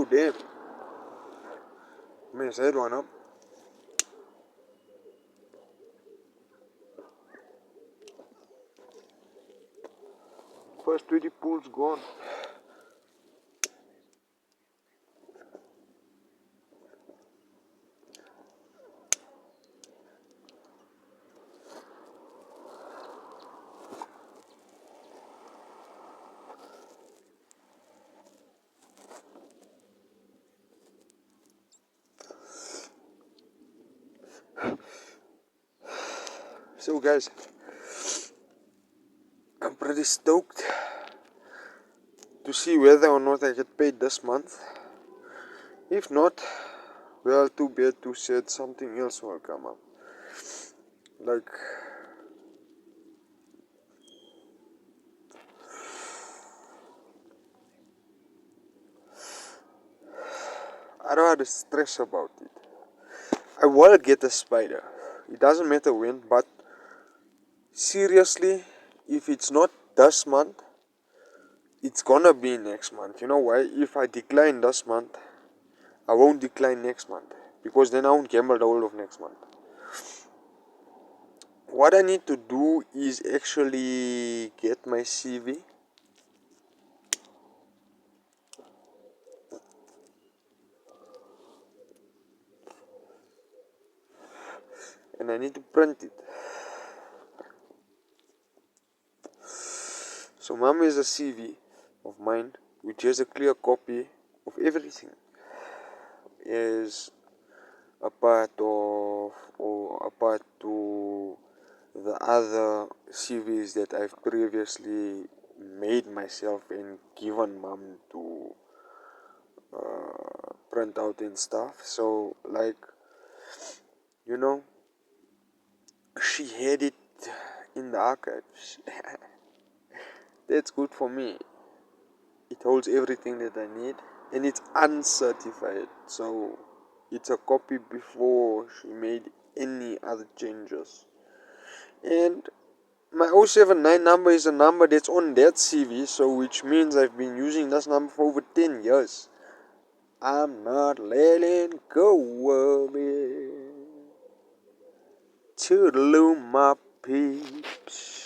damn. Mess that one up. First 20 pools gone. So guys, I'm pretty stoked to see whether or not I get paid this month. If not, well, too bad, too sad, something else will come up. Like, I don't have to stress about it. I will get a spider. It doesn't matter when, but seriously, if it's not this month, it's gonna be next month. You know why? If I decline this month, I won't decline next month, because then I won't gamble the whole of next month. What I need to do is actually get my CV. And I need to print it. So mom is a CV of mine, which has a clear copy of everything. Is a part of, or a part to the other CVs that I've previously made myself and given mom to print out and stuff. So like, you know, she had it in the archives. That's good for me. It holds everything that I need, and it's uncertified, so it's a copy before she made any other changes. And my 079 number is a number that's on that CV, so which means I've been using this number for over 10 years. I'm not letting go of it. Toodaloo, my peeps.